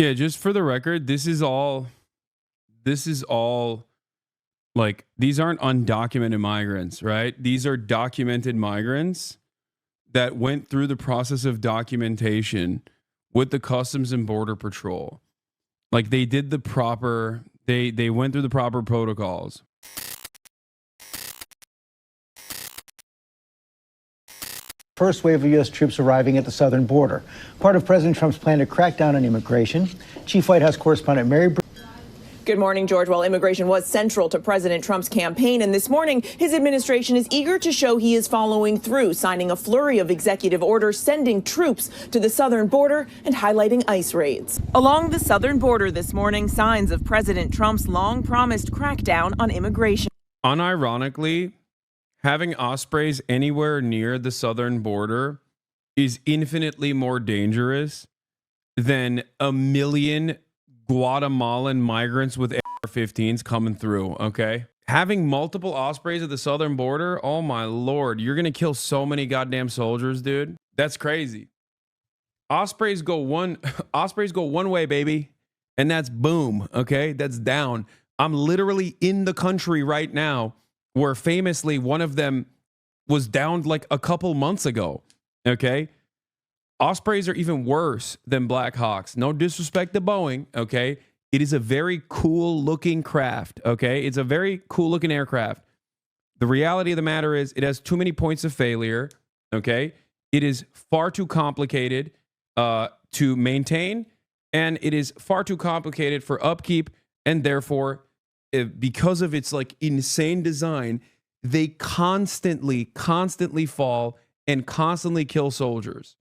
Yeah, just for the record, this is all like, these aren't undocumented migrants, right? These are documented migrants that went through the process of documentation with the Customs and Border Patrol. Like, they did the proper, they went through the proper protocols. First wave of U.S. troops arriving at the southern border, part of President Trump's plan to crack down on immigration. Chief White House correspondent Mary. Good morning, George. While immigration was central to President Trump's campaign, and this morning his administration is eager to show he is following through, signing a flurry of executive orders sending troops to the southern border and highlighting ICE raids. Along the southern border this morning, signs of President Trump's long-promised crackdown on immigration. Unironically, having Ospreys anywhere near the southern border is infinitely more dangerous than a million Guatemalan migrants with AR-15s coming through, okay? Having multiple Ospreys at the southern border, oh my lord, you're gonna kill so many goddamn soldiers, dude. That's crazy. Ospreys go one way, baby, and that's boom, okay? That's down. I'm literally in the country right now where famously one of them was downed like a couple months ago, okay? Ospreys are even worse than Black Hawks. No disrespect to Boeing, okay? It is a very cool looking craft, okay? It's a very cool looking aircraft. The reality of the matter is it has too many points of failure, okay? It is far too complicated to maintain, and it is far too complicated for upkeep, and therefore, because of its like insane design, they constantly fall and constantly kill soldiers.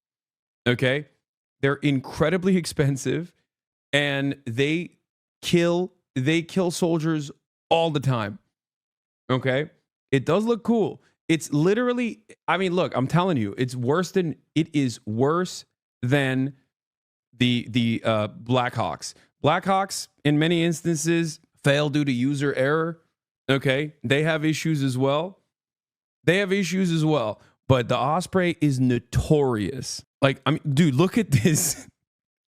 Okay, they're incredibly expensive, and they kill soldiers all the time. Okay, it does look cool. It's literally, I mean, look, I'm telling you, it is worse than the Black Hawks. Black Hawks, in many instances, fail due to user error. Okay, they have issues as well. But the Osprey is notorious. Like, I mean, dude, look at this.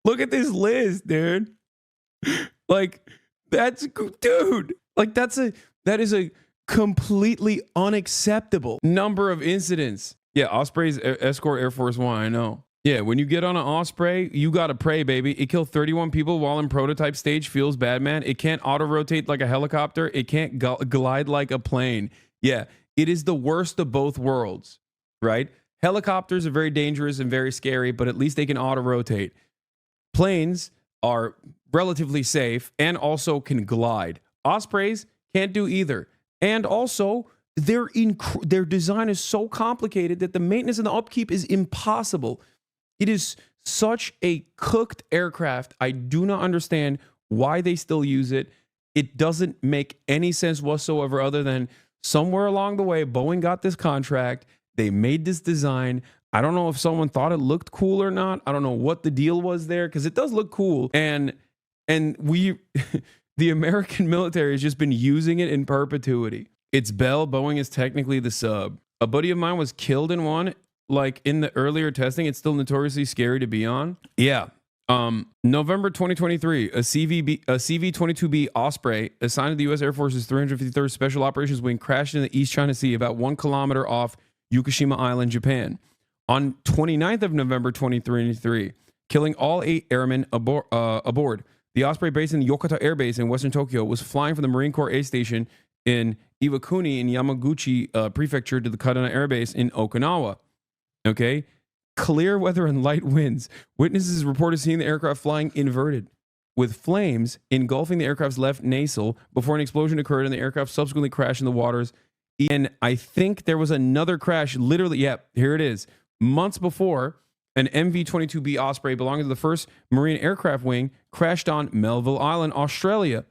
Look at this list, dude. Like, that is a completely unacceptable number of incidents. Yeah, Ospreys escort Air Force One, I know. Yeah, when you get on an Osprey, you gotta pray, baby. It killed 31 people while in prototype stage. Feels bad, man. It can't auto-rotate like a helicopter. It can't glide like a plane. Yeah, it is the worst of both worlds, right? Helicopters are very dangerous and very scary, but at least they can auto-rotate. Planes are relatively safe and also can glide. Ospreys can't do either. And also, their design is so complicated that the maintenance and the upkeep is impossible. It is such a cooked aircraft. I do not understand why they still use it. It doesn't make any sense whatsoever, other than somewhere along the way, Boeing got this contract. They made this design. I don't know if someone thought it looked cool or not. I don't know what the deal was there, because it does look cool. And we, the American military has just been using it in perpetuity. It's Bell. Boeing is technically the sub. A buddy of mine was killed in one, like in the earlier testing. It's still notoriously scary to be on. Yeah. November 2023, a CV-22B Osprey assigned to the U.S. Air Force's 353rd Special Operations Wing crashed in the East China Sea about 1 kilometer off Yukushima Island, Japan. On 29th of November 2023, killing all 8 airmen aboard. The Osprey, based in Yokota Air Base in western Tokyo, was flying from the Marine Corps Air Station in Iwakuni in Yamaguchi Prefecture to the Kadena Air Base in Okinawa. Okay? Clear weather and light winds. Witnesses reported seeing the aircraft flying inverted, with flames engulfing the aircraft's left nacelle before an explosion occurred, and the aircraft subsequently crashed in the waters. And I think there was another crash, literally, yeah, here it is. Months before, an MV-22B Osprey belonging to the 1st Marine Aircraft Wing crashed on Melville Island, Australia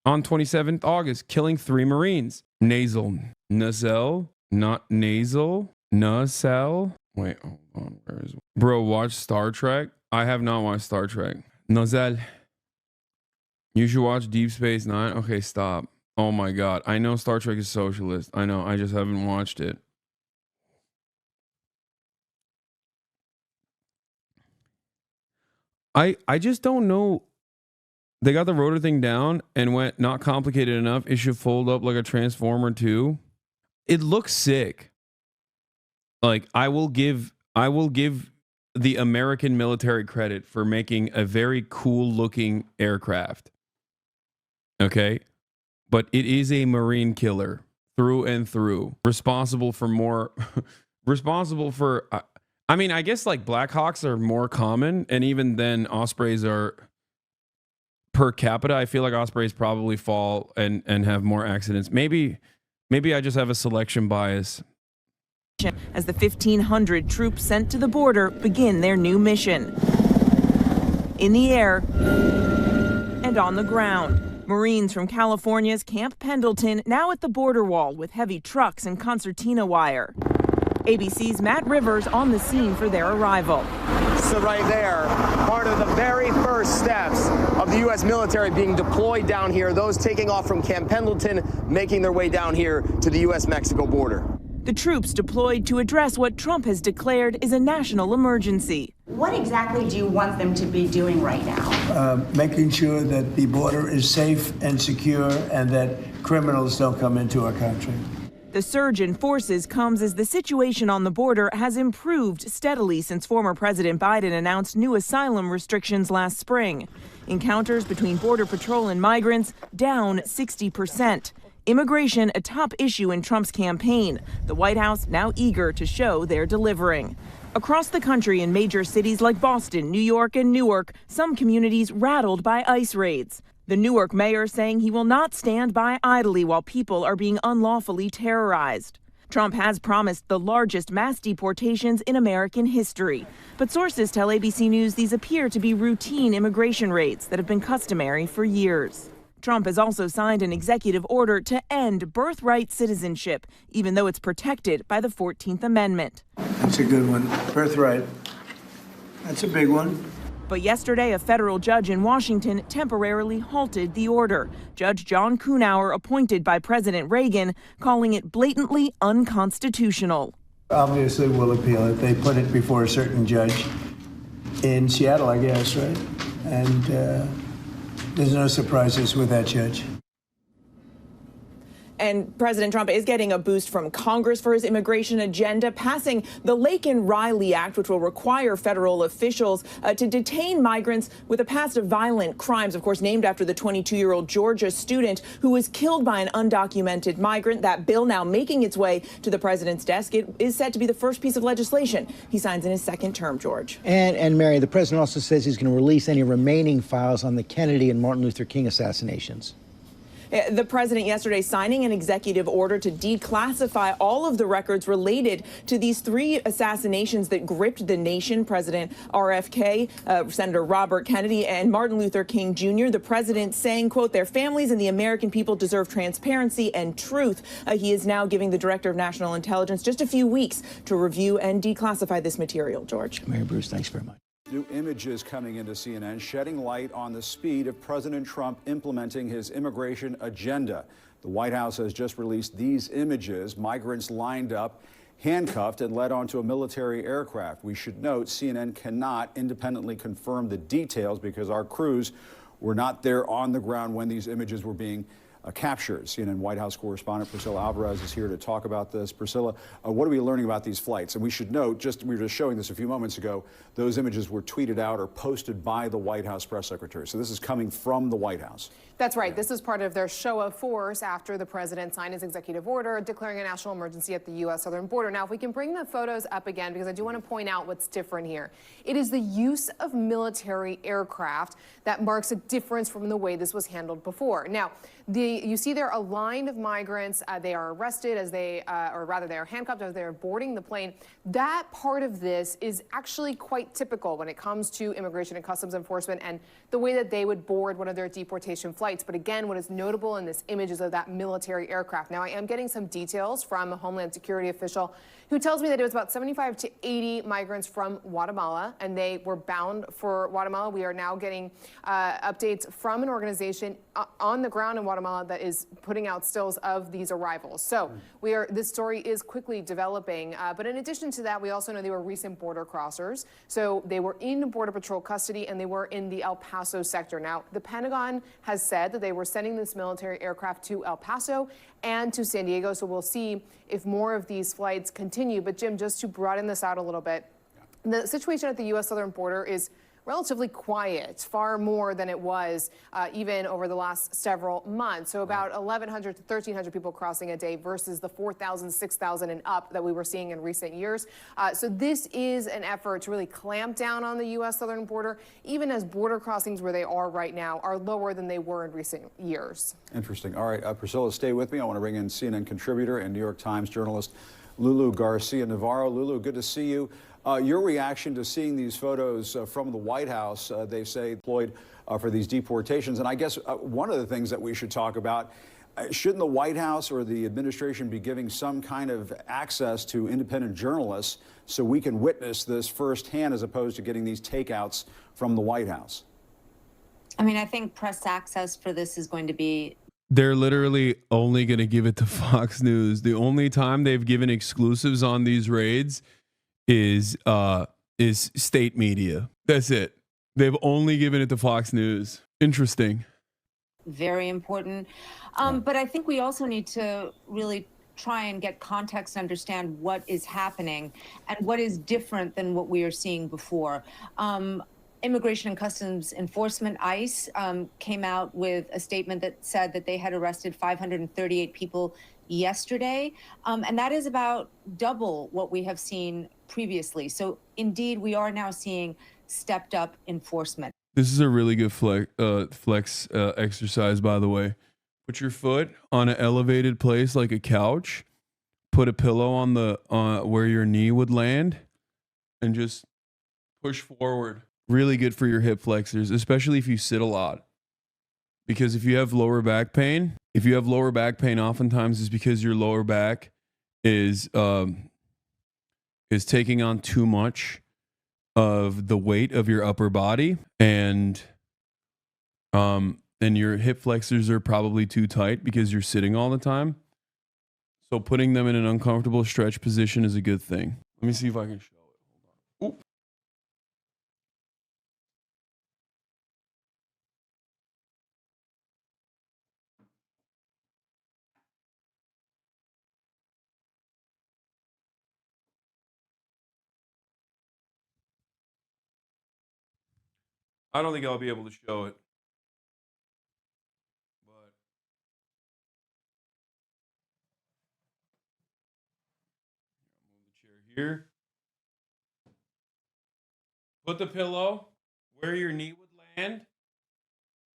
on 27th August, killing 3 Marines. Nacelle, not nasal, nacelle. Wait, hold on, where is it? Bro, watch Star Trek? I have not watched Star Trek. Nacelle. You should watch Deep Space Nine. Okay, stop. Oh my God. I know Star Trek is socialist. I know. I just haven't watched it. I just don't know They got the rotor thing down and went not complicated enough. It should fold up like a transformer too. It looks sick. Like I will give the American military credit for making a very cool looking aircraft. Okay? But it is a Marine killer through and through. Responsible for I mean, I guess like Black Hawks are more common, and even then Ospreys are per capita. I feel like Ospreys probably fall and have more accidents. Maybe I just have a selection bias. As the 1,500 troops sent to the border begin their new mission. In the air and on the ground. Marines from California's Camp Pendleton now at the border wall with heavy trucks and concertina wire. ABC's Matt Rivers on the scene for their arrival. So right there, part of the very first steps of the U.S. military being deployed down here, those taking off from Camp Pendleton, making their way down here to the U.S.-Mexico border. The troops deployed to address what Trump has declared is a national emergency. What exactly do you want them to be doing right now? Making sure that the border is safe and secure and that criminals don't come into our country. The surge in forces comes as the situation on the border has improved steadily since former President Biden announced new asylum restrictions last spring. Encounters between Border Patrol and migrants down 60%. Immigration a top issue in Trump's campaign. The White House now eager to show they're delivering. Across the country in major cities like Boston, New York, and Newark, some communities rattled by ICE raids. The Newark mayor saying he will not stand by idly while people are being unlawfully terrorized. Trump has promised the largest mass deportations in American history. But sources tell ABC News these appear to be routine immigration raids that have been customary for years. Trump has also signed an executive order to end birthright citizenship, even though it's protected by the 14th Amendment. That's a good one. Birthright. That's a big one. But yesterday, a federal judge in Washington temporarily halted the order. Judge John Kuhnauer, appointed by President Reagan, calling it blatantly unconstitutional. Obviously, we'll appeal it. They put it before a certain judge in Seattle, I guess, right? And there's no surprises with that judge. And President Trump is getting a boost from Congress for his immigration agenda, passing the Lake and Riley Act, which will require federal officials to detain migrants with a past of violent crimes, of course, named after the 22-year-old Georgia student who was killed by an undocumented migrant. That bill now making its way to the president's desk. It is set to be the first piece of legislation he signs in his second term, George. And Mary, the president also says he's going to release any remaining files on the Kennedy and Martin Luther King assassinations. The president yesterday signing an executive order to declassify all of the records related to these three assassinations that gripped the nation. President RFK, Senator Robert Kennedy, and Martin Luther King Jr. The president saying, quote, their families and the American people deserve transparency and truth. He is now giving the director of national intelligence just a few weeks to review and declassify this material. George. Mary Bruce, thanks very much. New images coming into CNN shedding light on the speed of President Trump implementing his immigration agenda. The White House has just released these images, migrants lined up, handcuffed, and led onto a military aircraft. We should note CNN cannot independently confirm the details because our crews were not there on the ground when these images were being captured. CNN White House correspondent Priscilla Alvarez is here to talk about this. Priscilla, what are we learning about these flights? And we should note, we were just showing this a few moments ago, those images were tweeted out or posted by the White House press secretary. So this is coming from the White House. That's right. This is part of their show of force after the president signed his executive order declaring a national emergency at the U.S. southern border. Now, if we can bring the photos up again, because I do want to point out what's different here. It is the use of military aircraft that marks a difference from the way this was handled before. Now, you see there a line of migrants. They are arrested as they, or rather they are handcuffed as they are boarding the plane. That part of this is actually quite typical when it comes to immigration and customs enforcement and the way that they would board one of their deportation flights. But again, what is notable in this image is of that military aircraft. Now, I am getting some details from a Homeland Security official who tells me that it was about 75 to 80 migrants from Guatemala, and they were bound for Guatemala. We are now getting updates from an organization on the ground in Guatemala that is putting out stills of these arrivals. So this story is quickly developing. But in addition to that, we also know they were recent border crossers. So they were in Border Patrol custody and they were in the El Paso sector. Now, the Pentagon has said that they were sending this military aircraft to El Paso and to San Diego. So we'll see if more of these flights continue. But Jim, just to broaden this out a little bit, the situation at the U.S. southern border is relatively quiet, far more than it was even over the last several months. So about 1,100 to 1,300 people crossing a day versus the 4,000, 6,000 and up that we were seeing in recent years. So this is an effort to really clamp down on the U.S. southern border, even as border crossings where they are right now are lower than they were in recent years. Interesting. All right, Priscilla, stay with me. I want to bring in CNN contributor and New York Times journalist Lulu Garcia-Navarro. Lulu, good to see you. Your reaction to seeing these photos from the White House, they say deployed for these deportations. And I guess one of the things that we should talk about, shouldn't the White House or the administration be giving some kind of access to independent journalists so we can witness this firsthand as opposed to getting these takeouts from the White House? I mean, I think press access for this is going to be... They're literally only going to give it to Fox News. The only time they've given exclusives on these raids is state media. That's it. They've only given it to Fox News. Interesting. Very important. But I think we also need to really try and get context and understand what is happening and what is different than what we are seeing before. Immigration and Customs Enforcement, ICE, came out with a statement that said that they had arrested 538 people yesterday. And that is about double what we have seen previously. So indeed, we are now seeing stepped up enforcement. This is a really good flex exercise, by the way. Put your foot on an elevated place like a couch. Put a pillow on the where your knee would land, and just push forward. Really good for your hip flexors, especially if you sit a lot. Because if you have lower back pain, oftentimes it's because your lower back is taking on too much of the weight of your upper body, and your hip flexors are probably too tight because you're sitting all the time. So putting them in an uncomfortable stretch position is a good thing. Let me see if I can show it. Hold on. Ooh. I don't think I'll be able to show it. But move the chair here. Put the pillow where your knee would land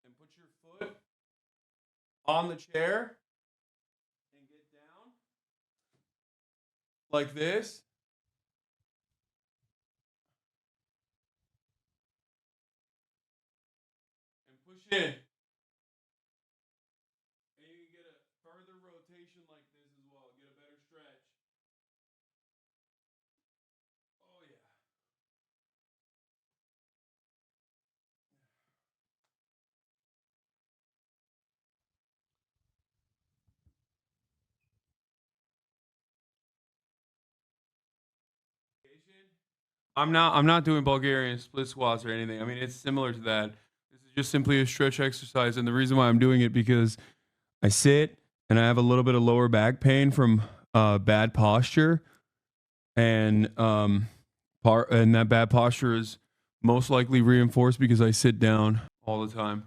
and put your foot on the chair and get down like this. In. And you can get a further rotation like this as well. Get a better stretch. Oh, yeah. I'm not doing Bulgarian split squats or anything. I mean, it's similar to that. This is just simply a stretch exercise, and the reason why I'm doing it because I sit and I have a little bit of lower back pain from bad posture, and that bad posture is most likely reinforced because I sit down all the time.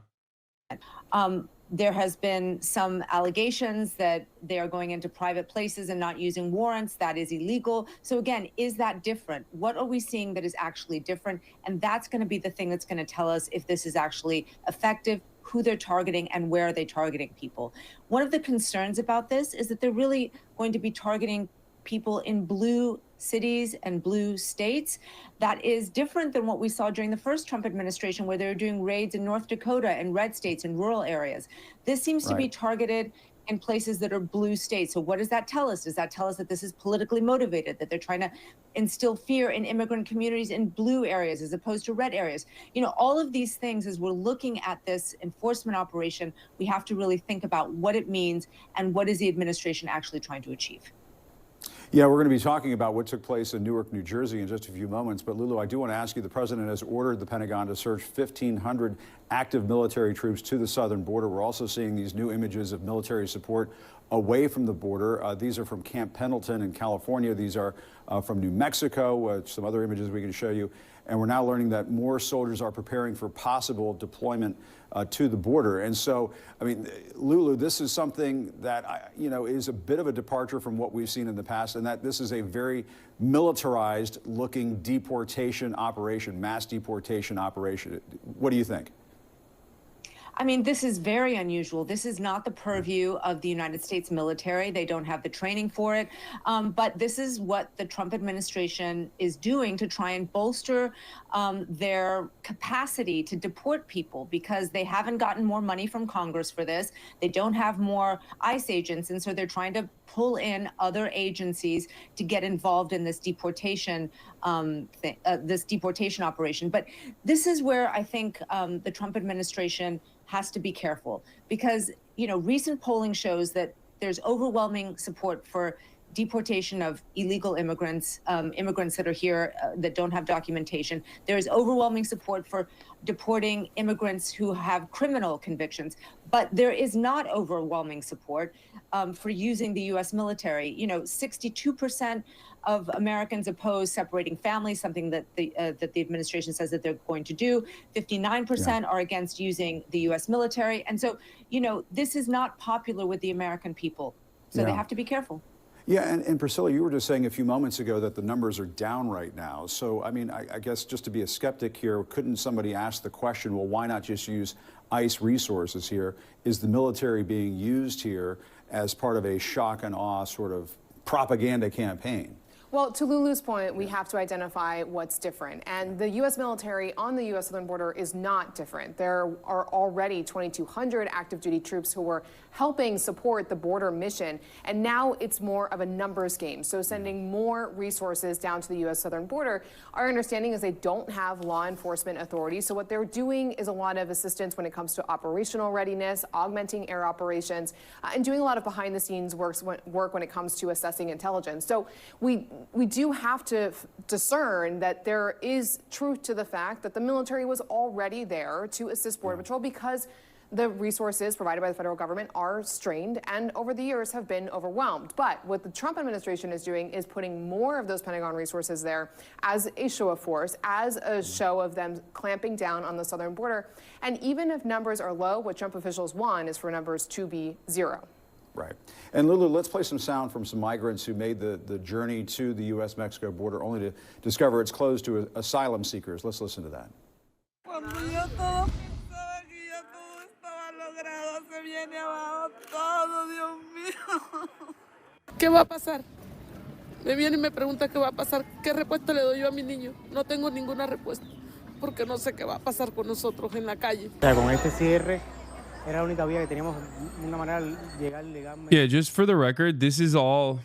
There has been some allegations that they are going into private places and not using warrants. That is illegal. So again, is that different? What are we seeing that is actually different? And that's going to be the thing that's going to tell us if this is actually effective, who they're targeting, and where are they targeting people. One of the concerns about this is that they're really going to be targeting people in blue cities and blue states. That is different than what we saw during the first Trump administration, where they were doing raids in North Dakota and red states and rural areas. This seems to be targeted in places that are blue states. So what does that tell us? Does that tell us that this is politically motivated, that they're trying to instill fear in immigrant communities in blue areas as opposed to red areas? You know, all of these things, as we're looking at this enforcement operation, we have to really think about what it means and what is the administration actually trying to achieve. Yeah, we're going to be talking about what took place in Newark, New Jersey in just a few moments. But Lulu, I do want to ask you, the president has ordered the Pentagon to surge 1,500 active military troops to the southern border. We're also seeing these new images of military support away from the border. These are from Camp Pendleton in California. These are from New Mexico, some other images we can show you. And we're now learning that more soldiers are preparing for possible deployment to the border. And so, I mean, Lulu, this is something that, is a bit of a departure from what we've seen in the past, and that this is a very militarized looking deportation operation, mass deportation operation. What do you think? I mean, this is very unusual. This is not the purview of the United States military. They don't have the training for it. But this is what the Trump administration is doing to try and bolster their capacity to deport people, because they haven't gotten more money from Congress for this. They don't have more ICE agents. And so they're trying to pull in other agencies to get involved in this deportation operation. But this is where I think the Trump administration has to be careful, because, recent polling shows that there's overwhelming support for deportation of illegal immigrants, immigrants that are here that don't have documentation. There is overwhelming support for deporting immigrants who have criminal convictions, but there is not overwhelming support for using the U.S. military. 62% of Americans oppose separating families, something that the administration says that they're going to do. 59% are against using the U.S. military. And so, this is not popular with the American people. So they have to be careful. Yeah, and Priscilla, you were just saying a few moments ago that the numbers are down right now. So, I mean, I guess just to be a skeptic here, couldn't somebody ask the question, well, why not just use ICE resources here? Is the military being used here as part of a shock and awe sort of propaganda campaign? Well, to Lulu's point, we have to identify what's different. And the U.S. military on the U.S. southern border is not different. There are already 2,200 active duty troops who were helping support the border mission. And now it's more of a numbers game. So sending more resources down to the U.S. southern border, our understanding is they don't have law enforcement authority. So what they're doing is a lot of assistance when it comes to operational readiness, augmenting air operations, and doing a lot of behind the scenes work when it comes to assessing intelligence. So we do have to discern that there is truth to the fact that the military was already there to assist Border Patrol, because the resources provided by the federal government are strained and over the years have been overwhelmed. But what the Trump administration is doing is putting more of those Pentagon resources there as a show of force, as a show of them clamping down on the southern border. And even if numbers are low, what Trump officials want is for numbers to be zero. Right. And Lulu, let's play some sound from some migrants who made the journey to the U.S.-Mexico border only to discover it's closed to asylum seekers. Let's listen to that. ¿Qué va a pasar? Me viene y me pregunta qué va a pasar. ¿Qué respuesta le doy yo a mi niño? No tengo ninguna respuesta, porque no sé qué va a pasar con nosotros en la calle. Con este cierre era la única vía que teníamos una manera de llegar legalmente. Yeah, just for the record, this is all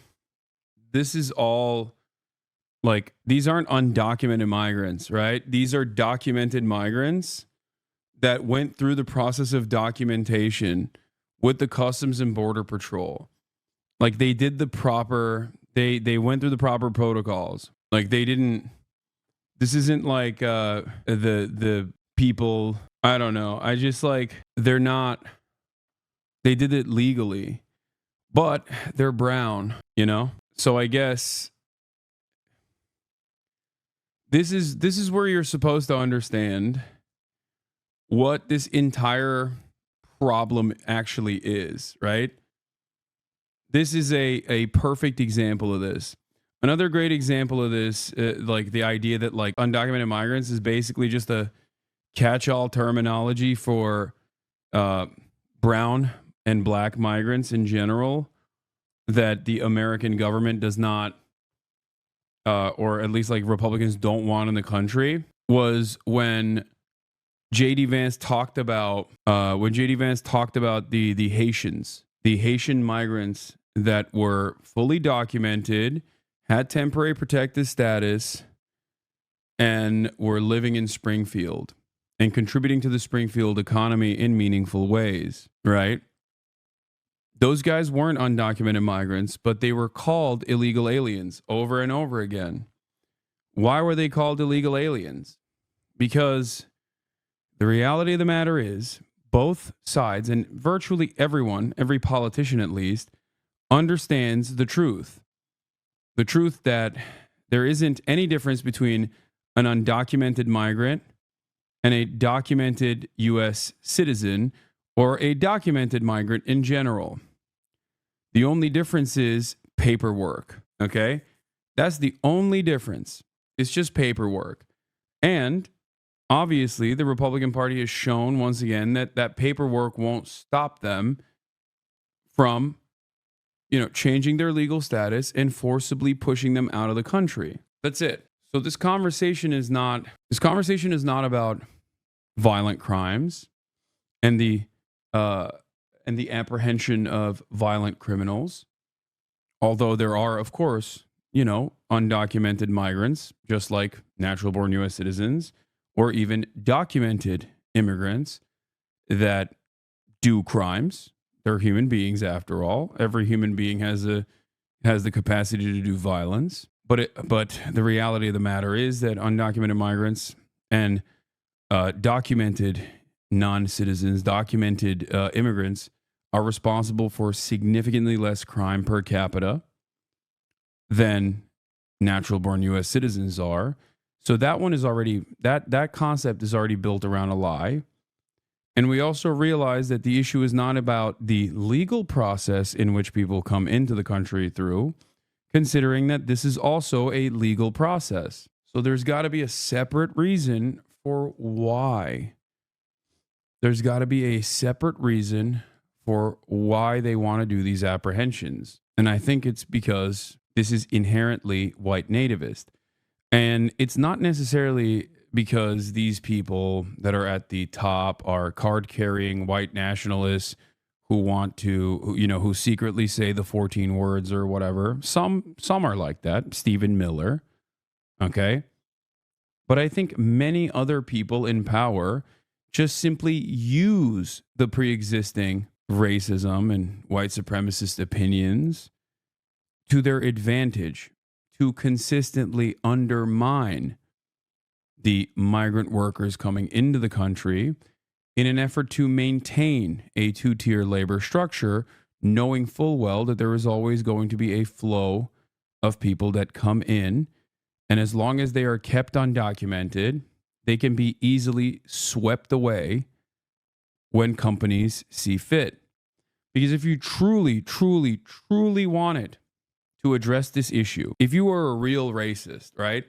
like, these aren't undocumented migrants, right? These are documented migrants that went through the process of documentation with the Customs and Border Patrol. Like, they did the proper, they went through the proper protocols. Like, they didn't, this isn't like the people, I don't know. I just, like, they're not, they did it legally, but they're brown, you know? So I guess this is where you're supposed to understand what this entire problem actually is, right? This is a perfect example of this. Another great example of this, like the idea that like undocumented migrants is basically just a catch-all terminology for brown and black migrants in general, that the American government does not, or at least like Republicans don't want in the country, was when J.D. Vance talked about the Haitians, the Haitian migrants that were fully documented, had temporary protected status, and were living in Springfield and contributing to the Springfield economy in meaningful ways, right? Those guys weren't undocumented migrants, but they were called illegal aliens over and over again. Why were they called illegal aliens? Because the reality of the matter is both sides, and virtually everyone, every politician at least, understands the truth. The truth that there isn't any difference between an undocumented migrant and a documented U.S. citizen or a documented migrant in general. The only difference is paperwork, okay? That's the only difference. It's just paperwork. And obviously, the Republican Party has shown once again that that paperwork won't stop them from, changing their legal status and forcibly pushing them out of the country. That's it. So this conversation is not about violent crimes and the apprehension of violent criminals. Although there are, of course, undocumented migrants, just like natural-born U.S. citizens, or even documented immigrants that do crimes. They're human beings, after all. Every human being has the capacity to do violence. But the reality of the matter is that undocumented migrants and documented non-citizens, documented immigrants are responsible for significantly less crime per capita than natural-born U.S. citizens are. So that one is already, that concept is already built around a lie. And we also realize that the issue is not about the legal process in which people come into the country through, considering that this is also a legal process. So there's got to be a separate reason for why. There's got to be a separate reason for why they want to do these apprehensions. And I think it's because this is inherently white nativist. And it's not necessarily because these people that are at the top are card-carrying white nationalists who want to, who secretly say the 14 words or whatever. Some are like that. Stephen Miller. Okay. But I think many other people in power just simply use the pre-existing racism and white supremacist opinions to their advantage to consistently undermine the migrant workers coming into the country in an effort to maintain a two-tier labor structure, knowing full well that there is always going to be a flow of people that come in. And as long as they are kept undocumented, they can be easily swept away when companies see fit. Because if you truly, truly, truly wanted to address this issue, if you were a real racist, right?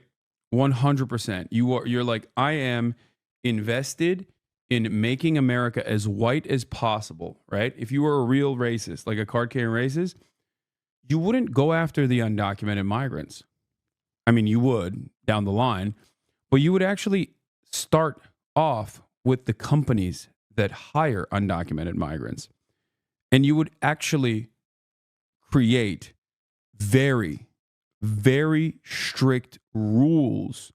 100%. You're like, I am invested in making America as white as possible, right? If you were a real racist, like a card-carrying racist, you wouldn't go after the undocumented migrants. I mean, you would down the line, but you would actually start off with the companies that hire undocumented migrants. And you would actually create very, very strict rules,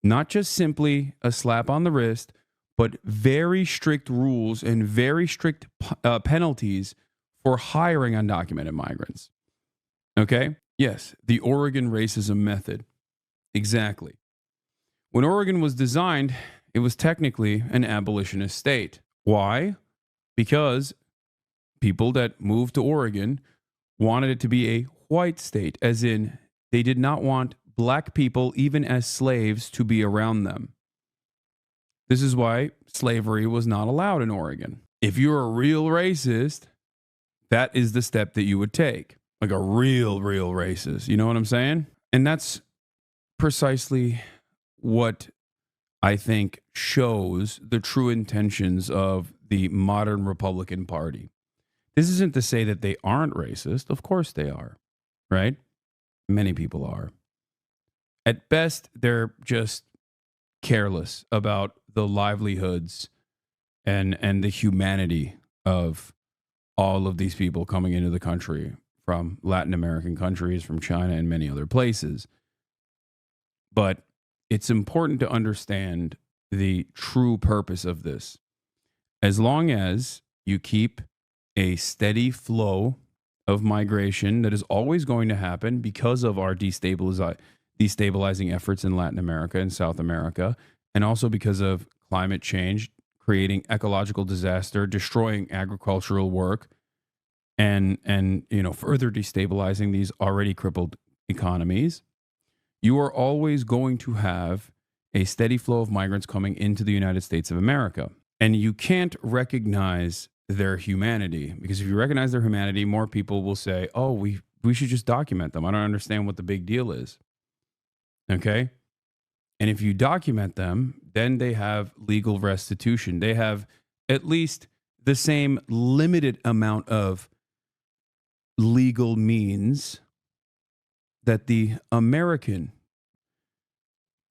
not just simply a slap on the wrist, but very strict rules and very strict penalties for hiring undocumented migrants. Okay? Yes, the Oregon racism method. Exactly. When Oregon was designed, it was technically an abolitionist state. Why? Because people that moved to Oregon wanted it to be a white state, as in they did not want black people, even as slaves, to be around them. This is why slavery was not allowed in Oregon. If you're a real racist, that is the step that you would take. Like a real racist. You know what I'm saying? And that's precisely what I think shows the true intentions of the modern Republican Party. This isn't to say that they aren't racist. Of course they are, right? Many people are. At best, they're just careless about the livelihoods and the humanity of all of these people coming into the country from Latin American countries, from China, and many other places. But it's important to understand the true purpose of this. As long as you keep a steady flow of migration that is always going to happen because of our destabilizing efforts in Latin America and South America, and also because of climate change, creating ecological disaster, destroying agricultural work, and further destabilizing these already crippled economies, you are always going to have a steady flow of migrants coming into the United States of America. And you can't recognize their humanity, because if you recognize their humanity, more people will say, oh, we should just document them. I don't understand what the big deal is. Okay? And if you document them, then they have legal restitution. They have at least the same limited amount of legal means that the American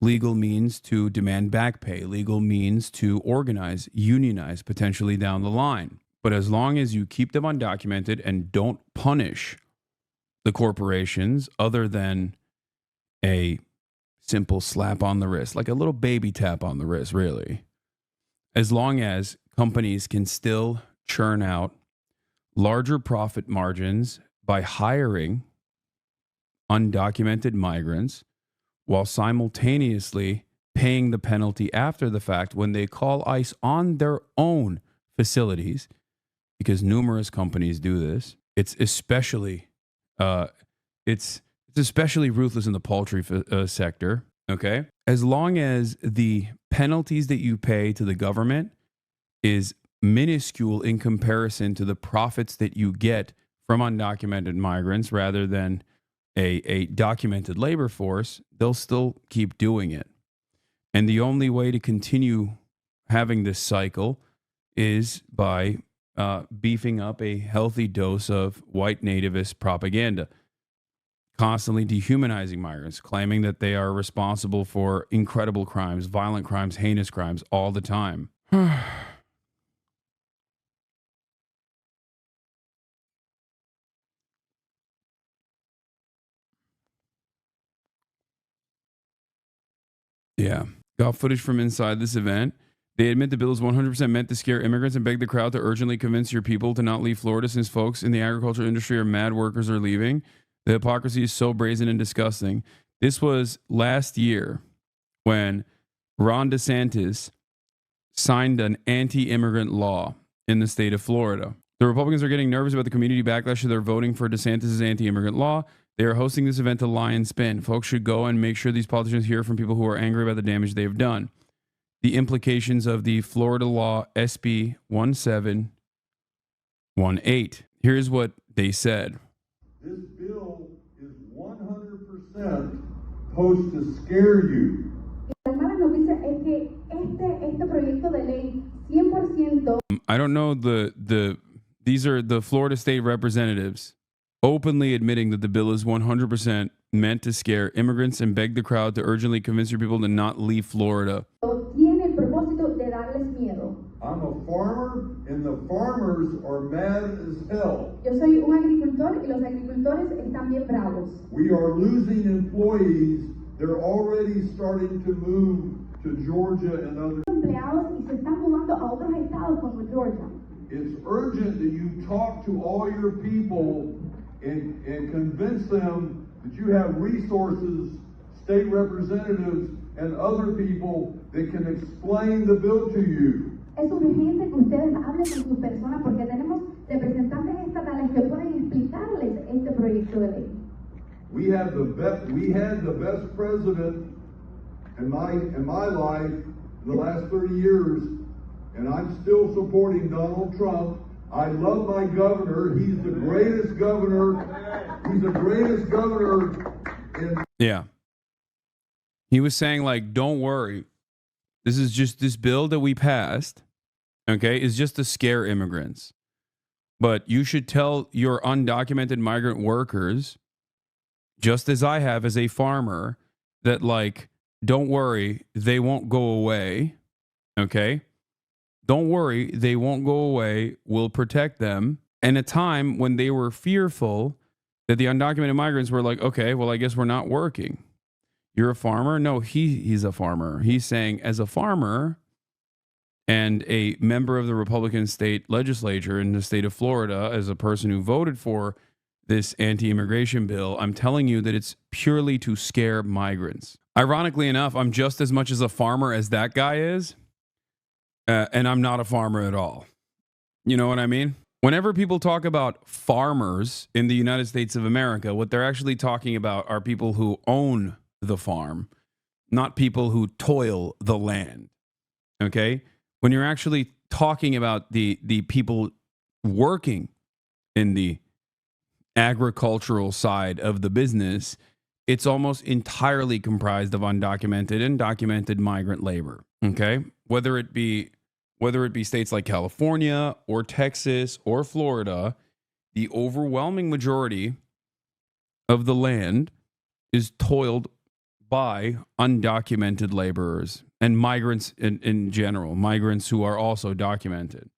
legal means to demand back pay, legal means to organize, unionize potentially down the line. But as long as you keep them undocumented and don't punish the corporations other than a simple slap on the wrist, like a little baby tap on the wrist, really, as long as companies can still churn out larger profit margins by hiring undocumented migrants while simultaneously paying the penalty after the fact when they call ICE on their own facilities, because numerous companies do this. It's especially ruthless in the poultry sector. Okay, as long as the penalties that you pay to the government is minuscule in comparison to the profits that you get from undocumented migrants rather than a documented labor force, they'll still keep doing it. And the only way to continue having this cycle is by beefing up a healthy dose of white nativist propaganda, constantly dehumanizing migrants, claiming that they are responsible for incredible crimes, violent crimes, heinous crimes all the time. Yeah. Got footage from inside this event. They admit the bill is 100% meant to scare immigrants and beg the crowd to urgently convince your people to not leave Florida since folks in the agricultural industry are mad workers are leaving. The hypocrisy is so brazen and disgusting. This was last year when Ron DeSantis signed an anti-immigrant law in the state of Florida. The Republicans are getting nervous about the community backlash to their voting for DeSantis' anti-immigrant law. They are hosting this event to lie and spin. Folks should go and make sure these politicians hear from people who are angry about the damage they've done. The implications of the Florida law SB 1718. Here's what they said. This bill is 100% supposed to scare you. I don't know these are the Florida state representatives openly admitting that the bill is 100% meant to scare immigrants and beg the crowd to urgently convince your people to not leave Florida. I'm a farmer, and the farmers are mad as hell. Yo soy un agricultor y los agricultores están bien bravos. We are losing employees. They're already starting to move to Georgia and other empleados y se están mudando a otros estados como Georgia. It's urgent that you talk to all your people and convince them that you have resources, state representatives, and other people that can explain the bill to you. Es urgente que ustedes hablen con sus personas porque tenemos representantes estatales que pueden explicarles este proyecto de ley. We had the best president in my life the last 30 years, and I'm still supporting Donald Trump. I love my governor. He's the greatest governor. He's the greatest governor in. Yeah. He was saying, like, don't worry. This is just this bill that we passed, okay, is just to scare immigrants. But you should tell your undocumented migrant workers, just as I have as a farmer, that, like, don't worry, they won't go away, okay? Don't worry, they won't go away. We'll protect them. and a time when they were fearful that the undocumented migrants were like, okay, well, I guess we're not working. You're a farmer? No, he's a farmer. He's saying, as a farmer and a member of the Republican state legislature in the state of Florida, as a person who voted for this anti-immigration bill, I'm telling you that it's purely to scare migrants. Ironically enough, I'm just as much as a farmer as that guy is, and I'm not a farmer at all. You know what I mean? Whenever people talk about farmers in the United States of America, what they're actually talking about are people who own the farm, not people who toil the land. Okay? When you're actually talking about the people working in the agricultural side of the business, it's almost entirely comprised of undocumented and documented migrant labor. Okay? Whether it be states like California or Texas or Florida, the overwhelming majority of the land is toiled by undocumented laborers and migrants in general, migrants who are also documented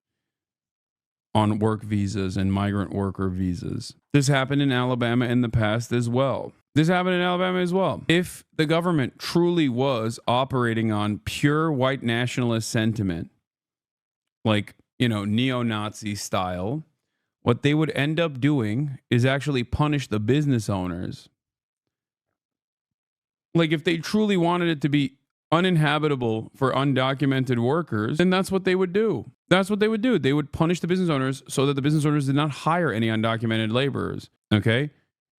on work visas and migrant worker visas. This happened in Alabama in the past as well. If the government truly was operating on pure white nationalist sentiment, like, neo-Nazi style, what they would end up doing is actually punish the business owners. Like, if they truly wanted it to be uninhabitable for undocumented workers, then that's what they would do. They would punish the business owners so that the business owners did not hire any undocumented laborers. Okay?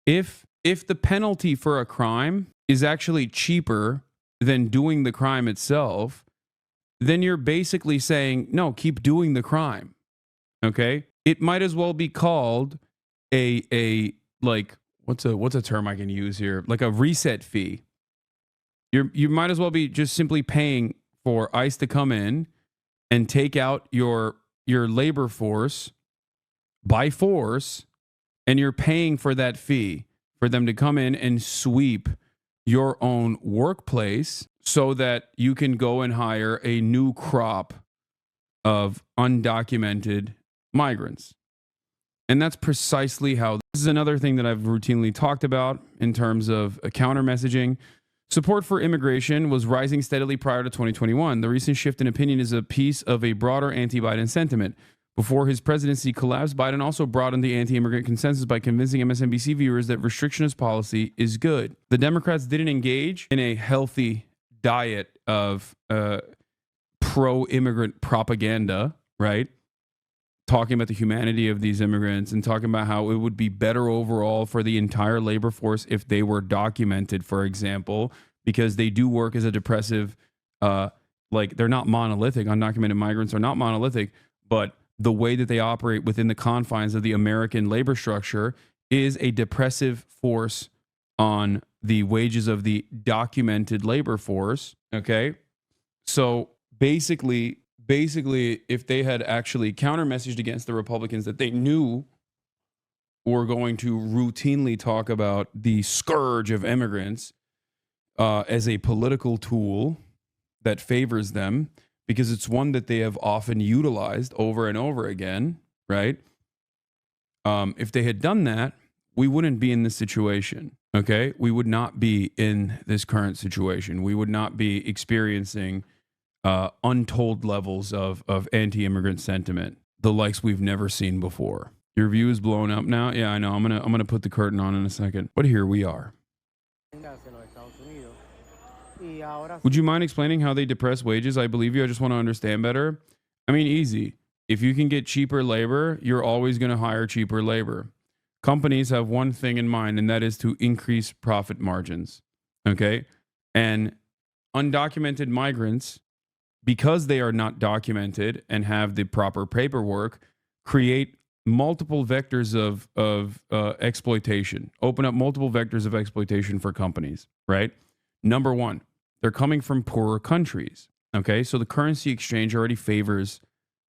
If the penalty for a crime is actually cheaper than doing the crime itself, then you're basically saying, no, keep doing the crime. Okay? It might as well be called a what's a term I can use here? Like a reset fee. You might as well be just simply paying for ICE to come in and take out your labor force by force, and you're paying for that fee for them to come in and sweep your own workplace so that you can go and hire a new crop of undocumented migrants. And that's precisely how, this is another thing that I've routinely talked about in terms of counter messaging. Support for immigration was rising steadily prior to 2021. The recent shift in opinion is a piece of a broader anti-Biden sentiment. Before his presidency collapsed, Biden also broadened the anti-immigrant consensus by convincing MSNBC viewers that restrictionist policy is good. The Democrats didn't engage in a healthy diet of pro-immigrant propaganda, right? Talking about the humanity of these immigrants and talking about how it would be better overall for the entire labor force if they were documented, for example, because they do work as a depressive, they're not monolithic. Undocumented migrants are not monolithic, but the way that they operate within the confines of the American labor structure is a depressive force on the wages of the documented labor force. Okay. So basically, if they had actually counter-messaged against the Republicans that they knew were going to routinely talk about the scourge of immigrants as a political tool that favors them, because it's one that they have often utilized over and over again, right? If they had done that, we wouldn't be in this situation, okay? We would not be in this current situation. We would not be experiencing untold levels of anti-immigrant sentiment, the likes we've never seen before. Your view is blown up now. Yeah, I know. I'm gonna put the curtain on in a second. But here we are. Would you mind explaining how they depress wages? I believe you. I just want to understand better. I mean, easy. If you can get cheaper labor, you're always going to hire cheaper labor. Companies have one thing in mind, and that is to increase profit margins. Okay? And undocumented migrants, because they are not documented and have the proper paperwork, create multiple vectors of exploitation, open up multiple vectors of exploitation for companies, right? Number one, they're coming from poorer countries. Okay, so the currency exchange already favors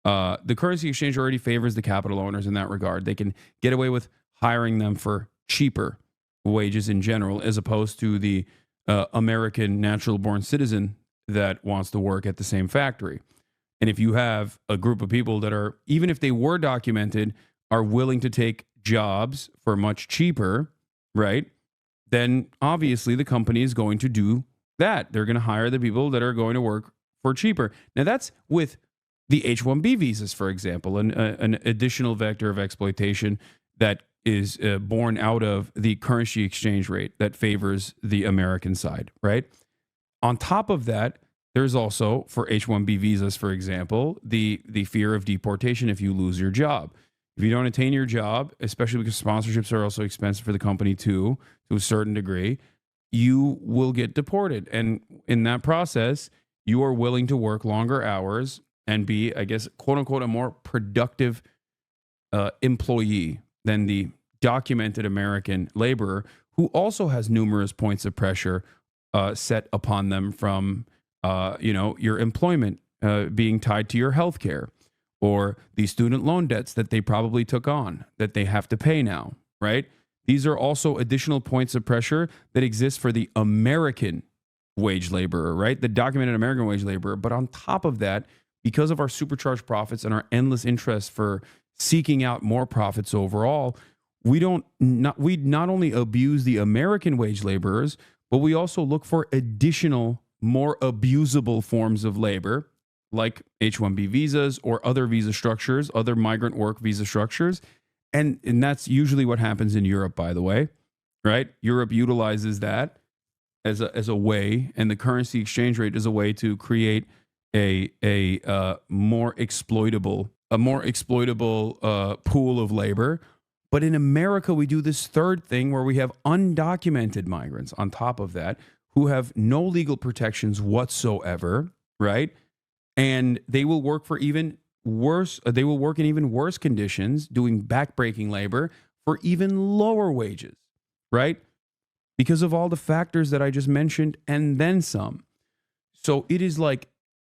the capital owners in that regard. They can get away with hiring them for cheaper wages in general, as opposed to the American natural-born citizen that wants to work at the same factory. And if you have a group of people that are, even if they were documented, are willing to take jobs for much cheaper, right? Then obviously the company is going to do that. They're going to hire the people that are going to work for cheaper. Now that's with the H-1B visas, for example, an additional vector of exploitation that is born out of the currency exchange rate that favors the American side, right? On top of that, there's also, for H-1B visas, for example, the fear of deportation if you lose your job. If you don't attain your job, especially because sponsorships are also expensive for the company too, to a certain degree, you will get deported. And in that process, you are willing to work longer hours and be, I guess, quote unquote, a more productive employee than the documented American laborer, who also has numerous points of pressure set upon them from, your employment being tied to your health care, or the student loan debts that they probably took on that they have to pay now, right? These are also additional points of pressure that exist for the American wage laborer, right? The documented American wage laborer. But on top of that, because of our supercharged profits and our endless interest for seeking out more profits overall, we not only abuse the American wage laborers, but we also look for additional, more abusable forms of labor, like H-1B visas or other visa structures, other migrant work visa structures. And that's usually what happens in Europe, by the way, right? Europe utilizes that as a way, and the currency exchange rate is a way to create a more exploitable pool of labor. But in America, we do this third thing where we have undocumented migrants on top of that who have no legal protections whatsoever, right? And they will work for even worse. They will work in even worse conditions, doing backbreaking labor for even lower wages, right? Because of all the factors that I just mentioned and then some. So it is like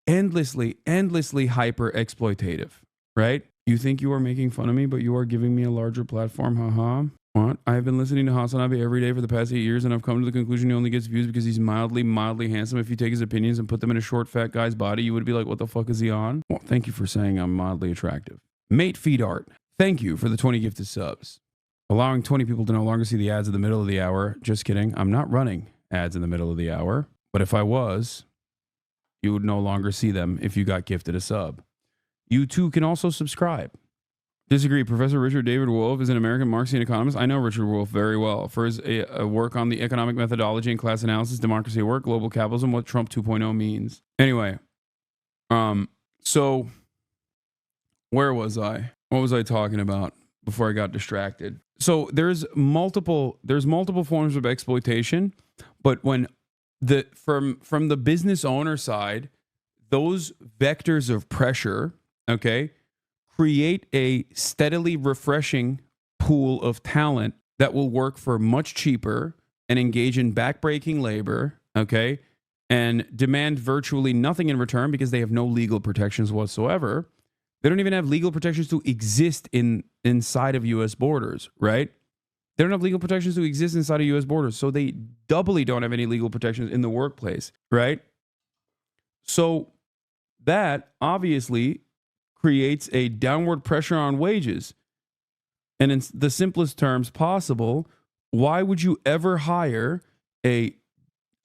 endlessly hyper exploitative, right? You think you are making fun of me, but you are giving me a larger platform. Haha. What? I have been listening to HasanAbi every day for the past 8 years, and I've come to the conclusion he only gets views because he's mildly handsome. If you take his opinions and put them in a short, fat guy's body, you would be like, what the fuck is he on? Well, thank you for saying I'm mildly attractive. Mate Feed Art, thank you for the 20 gifted subs. Allowing 20 people to no longer see the ads in the middle of the hour. Just kidding. I'm not running ads in the middle of the hour. But if I was, you would no longer see them if you got gifted a sub. You too can also subscribe. Disagree. Professor Richard David Wolff is an American Marxian economist. I know Richard Wolff very well for his work on the economic methodology and class analysis, democracy at work, global capitalism, what Trump 2.0 means. Anyway, so where was I? What was I talking about before I got distracted? So there's multiple forms of exploitation, but when from the business owner side, those vectors of pressure, okay, create a steadily refreshing pool of talent that will work for much cheaper and engage in backbreaking labor, okay, and demand virtually nothing in return because they have no legal protections whatsoever. They don't even have legal protections to exist inside of U.S. borders, right? They don't have legal protections to exist inside of U.S. borders, so they doubly don't have any legal protections in the workplace, right? So that obviously creates a downward pressure on wages. And in the simplest terms possible, why would you ever hire a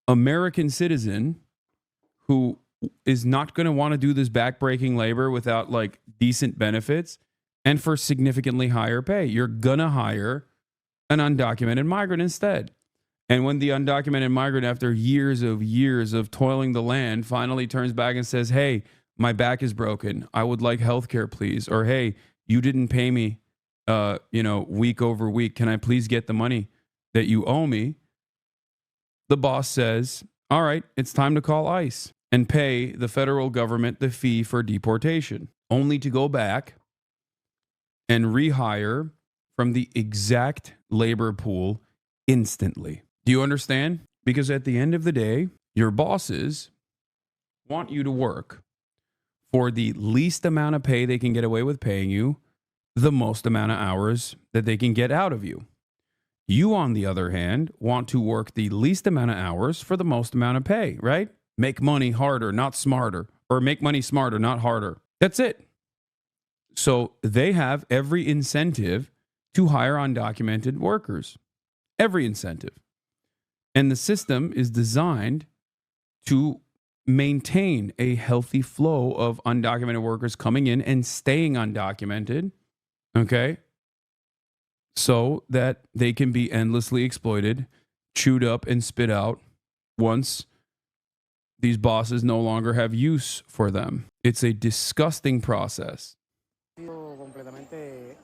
American citizen who is not going to want to do this backbreaking labor without like decent benefits and for significantly higher pay? You're going to hire an undocumented migrant instead. And when the undocumented migrant, after years of toiling the land, finally turns back and says, hey, my back is broken, I would like health care, please. Or, hey, you didn't pay me, week over week. Can I please get the money that you owe me? The boss says, all right, it's time to call ICE and pay the federal government the fee for deportation, only to go back and rehire from the exact labor pool instantly. Do you understand? Because at the end of the day, your bosses want you to work for the least amount of pay they can get away with paying you, the most amount of hours that they can get out of you. You, on the other hand, want to work the least amount of hours for the most amount of pay, right? Make money harder, not smarter, or make money smarter, not harder. That's it. So they have every incentive to hire undocumented workers. Every incentive. And the system is designed to maintain a healthy flow of undocumented workers coming in and staying undocumented, okay? So that they can be endlessly exploited, chewed up, and spit out once these bosses no longer have use for them. It's a disgusting process. Completamente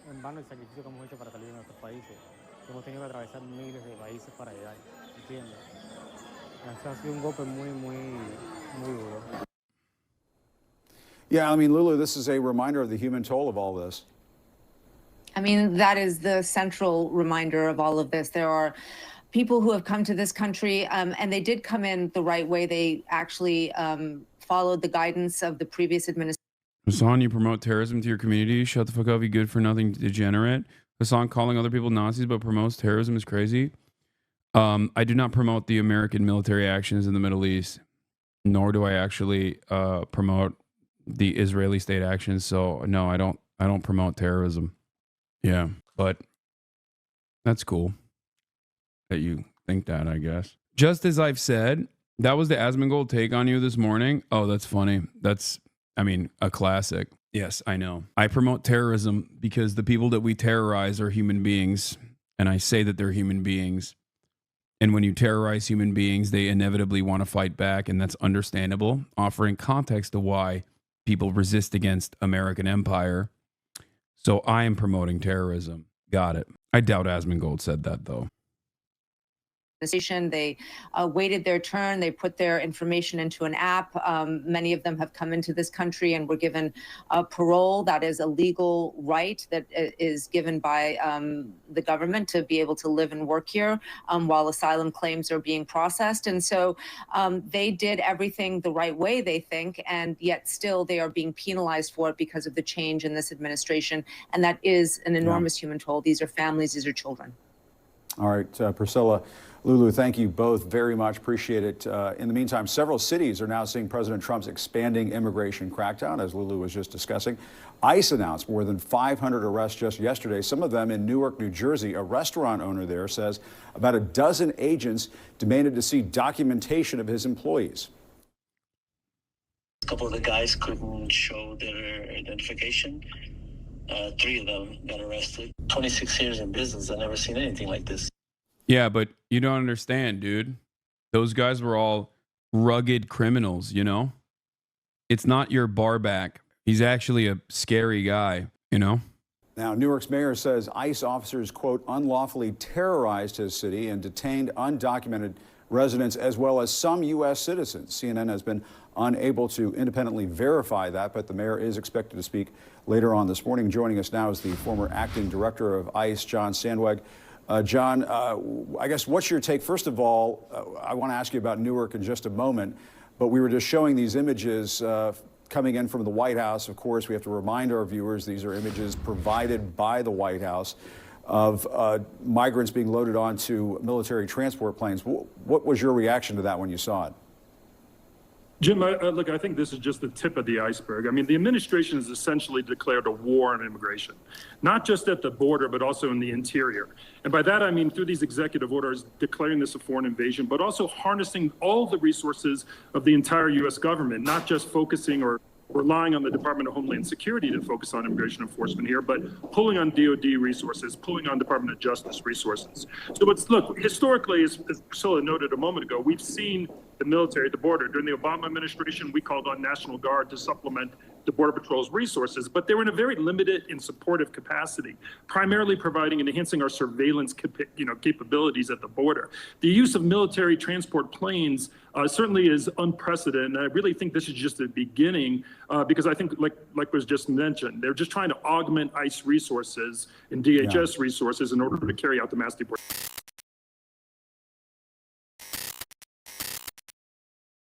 en vano el sacrificio que hemos hecho para salir de nuestros países. Hemos tenido que atravesar miles de países para llegar, ¿entiendes? Eso ha sido un golpe muy duro. Yeah, I mean, Lulu, this is a reminder of the human toll of all this. I mean, that is the central reminder of all of this. There are people who have come to this country, and they did come in the right way. They actually followed the guidance of the previous administration. Hasan, you promote terrorism to your community. Shut the fuck up, you good for nothing degenerate. Hasan, calling other people Nazis but promotes terrorism is crazy. I do not promote the American military actions in the Middle East, nor do I actually promote the Israeli state actions. So no, I don't promote terrorism. Yeah, but that's cool that you think that, I guess. Just as I've said, that was the Asmongold take on you this morning. Oh, that's funny. That's, I mean, a classic. Yes, I know. I promote terrorism because the people that we terrorize are human beings, and I say that they're human beings. And when you terrorize human beings, they inevitably want to fight back, and that's understandable, offering context to why people resist against American empire. So I am promoting terrorism. Got it. I doubt Asmongold said that, though. They waited their turn. They put their information into an app. Many of them have come into this country and were given parole. That is a legal right that is given by the government to be able to live and work here while asylum claims are being processed. And so they did everything the right way, they think, and yet still they are being penalized for it because of the change in this administration. And that is an enormous human toll. These are families, these are children. All right, Priscilla, Lulu, thank you both very much. Appreciate it. In the meantime, several cities are now seeing President Trump's expanding immigration crackdown, as Lulu was just discussing. ICE announced more than 500 arrests just yesterday, some of them in Newark, New Jersey. A restaurant owner there says about a dozen agents demanded to see documentation of his employees. A couple of the guys couldn't show their identification. 3 of them got arrested. 26 years in business, I've never seen anything like this. Yeah, but you don't understand, dude. Those guys were all rugged criminals, you know? It's not your barback. He's actually a scary guy, you know? Now, Newark's mayor says ICE officers, quote, unlawfully terrorized his city and detained undocumented residents as well as some U.S. citizens. CNN has been unable to independently verify that, but the mayor is expected to speak later on this morning. Joining us now is the former acting director of ICE, John Sandweg. John, I guess what's your take? First of all, I want to ask you about Newark in just a moment, but we were just showing these images coming in from the White House. Of course, we have to remind our viewers these are images provided by the White House of migrants being loaded onto military transport planes. What was your reaction to that when you saw it? Jim, look, I think this is just the tip of the iceberg. I mean, the administration has essentially declared a war on immigration, not just at the border, but also in the interior. And by that, I mean, through these executive orders, declaring this a foreign invasion, but also harnessing all the resources of the entire U.S. government, not just focusing or relying on the Department of Homeland Security to focus on immigration enforcement here, but pulling on DOD resources, pulling on Department of Justice resources. So look, historically, as Priscilla noted a moment ago, we've seen the military at the border. During the Obama administration, we called on National Guard to supplement the Border Patrol's resources, but they were in a very limited and supportive capacity, primarily providing and enhancing our surveillance capabilities at the border. The use of military transport planes certainly is unprecedented, and I really think this is just the beginning because I think, like was just mentioned, they're just trying to augment ICE resources and DHS resources in order to carry out the mass deportation.